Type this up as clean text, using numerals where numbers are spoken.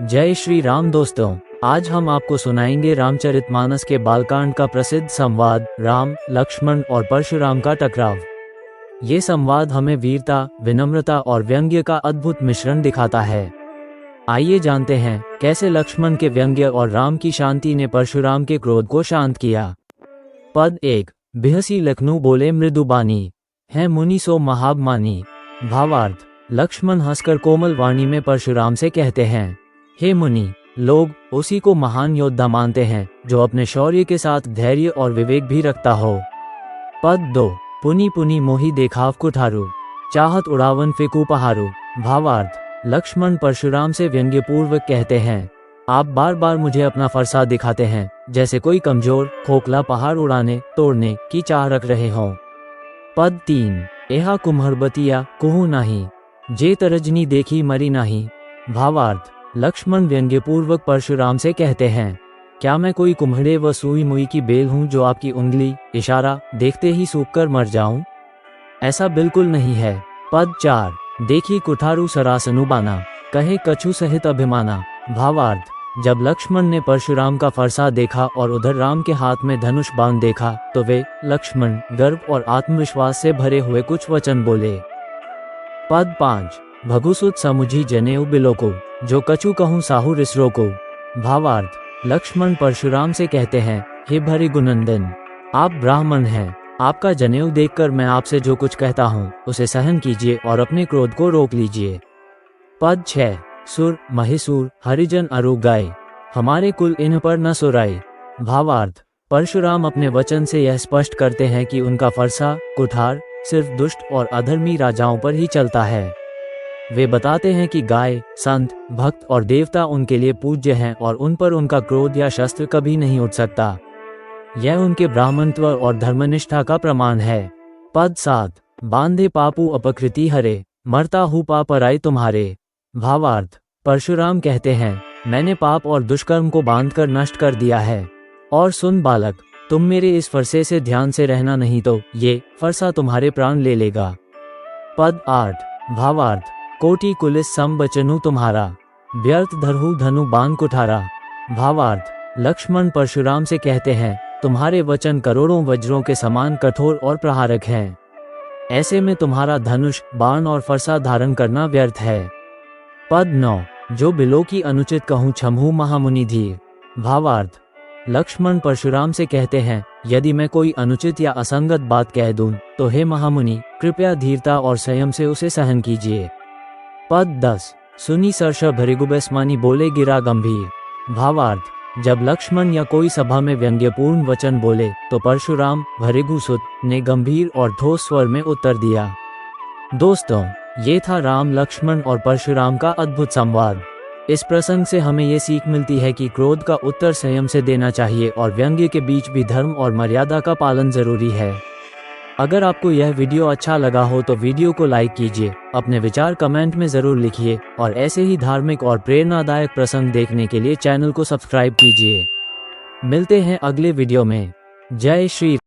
जय श्री राम दोस्तों, आज हम आपको सुनाएंगे रामचरितमानस के बालकांड का प्रसिद्ध संवाद राम, लक्ष्मण और परशुराम का टकराव। ये संवाद हमें वीरता, विनम्रता और व्यंग्य का अद्भुत मिश्रण दिखाता है। आइए जानते हैं कैसे लक्ष्मण के व्यंग्य और राम की शांति ने परशुराम के क्रोध को शांत किया। पद 1। बिहसी लखनऊ बोले मृदु बानी, है मुनि सो महाबमानी। भावार्थ, लक्ष्मण हंसकर कोमल वाणी में परशुराम से कहते हैं, हे मुनि, लोग उसी को महान योद्धा मानते हैं जो अपने शौर्य के साथ धैर्य और विवेक भी रखता हो। पद 2। पुनि पुनि मोहि देखाव कुठारू, चाहत उड़ावन फेंकू पहारू। भावार्थ, लक्ष्मण परशुराम से व्यंग्यपूर्वक कहते हैं, आप बार बार मुझे अपना फरसा दिखाते हैं, जैसे कोई कमजोर खोखला पहाड़ उड़ाने तोड़ने की चाह रख रहे हों। पद 3। एहा कुम्हरबतिया कुहू नाही, जे तरजनी देखी मरी नाही। भावार्थ, लक्ष्मण व्यंग्यपूर्वक परशुराम से कहते हैं, क्या मैं कोई कुम्हड़े व सुई मुई की बेल हूँ जो आपकी उंगली इशारा देखते ही सूख कर मर जाऊं? ऐसा बिल्कुल नहीं है। पद 4। देखी कुठारू सरासनु बाना, कहे कछु सहित अभिमाना। भावार्थ, जब लक्ष्मण ने परशुराम का फरसा देखा और उधर राम के हाथ में धनुष बाण देखा तो वे लक्ष्मण गर्व और आत्मविश्वास से भरे हुए कुछ वचन बोले। पद 5। भगुसुत समुझी जनेऊ बिलो को, जो कछु कहूँ साहू रिसरो को। भावार्थ, लक्ष्मण परशुराम से कहते हैं, हे भरे गुनंदन, आप ब्राह्मण हैं, आपका जनेऊ देखकर मैं आपसे जो कुछ कहता हूँ उसे सहन कीजिए और अपने क्रोध को रोक लीजिए। पद 6। सुर महेशूर हरिजन अरु गाय, हमारे कुल इन पर न सुराय। भावार्थ, परशुराम अपने वचन से यह स्पष्ट करते हैं कि उनका फरसा कुठार सिर्फ दुष्ट और अधर्मी राजाओं पर ही चलता है। वे बताते हैं कि गाय, संत, भक्त और देवता उनके लिए पूज्य हैं और उन पर उनका क्रोध या शस्त्र कभी नहीं उठ सकता। यह उनके ब्राह्मणत्व और धर्मनिष्ठा का प्रमाण है। पद 7। बांधे पापू अपकृति हरे, मरता हूँ पाप पराई तुम्हारे। भावार्थ, परशुराम कहते हैं, मैंने पाप और दुष्कर्म को बांधकर नष्ट कर दिया है। और सुन बालक, तुम मेरे इस फरसे से ध्यान से रहना, नहीं तो ये फरसा तुम्हारे प्राण ले लेगा। पद 8। भावार्थ, कोटि कुलिस सम बचनु तुम्हारा, व्यर्थ धरहु धनु बाण कुठारा। भावार्थ, लक्ष्मण परशुराम से कहते हैं, तुम्हारे वचन करोड़ों वज्रों के समान कठोर और प्रहारक हैं। ऐसे में तुम्हारा धनुष, बाण और फरसा धारण करना व्यर्थ है। पद 9। जो बिलो की अनुचित कहूँ छमहू महामुनि धीर। भावार्थ, लक्ष्मण परशुराम से कहते हैं, यदि मैं कोई अनुचित या असंगत बात कह दूं तो हे महामुनि, कृपया धीरता और संयम से उसे सहन कीजिए। पद 10। सुनी सरस भृगुबेस्मानी बोले गिरा गंभीर। भावार्थ, जब लक्ष्मण या कोई सभा में व्यंग्यपूर्ण वचन बोले तो परशुराम भृगुसुत ने गंभीर और ठोस स्वर में उत्तर दिया। दोस्तों, ये था राम, लक्ष्मण और परशुराम का अद्भुत संवाद। इस प्रसंग से हमें ये सीख मिलती है कि क्रोध का उत्तर संयम से देना चाहिए और व्यंग्य के बीच भी धर्म और मर्यादा का पालन जरूरी है। अगर आपको यह वीडियो अच्छा लगा हो तो वीडियो को लाइक कीजिए, अपने विचार कमेंट में जरूर लिखिए और ऐसे ही धार्मिक और प्रेरणादायक प्रसंग देखने के लिए चैनल को सब्सक्राइब कीजिए। मिलते हैं अगले वीडियो में। जय श्री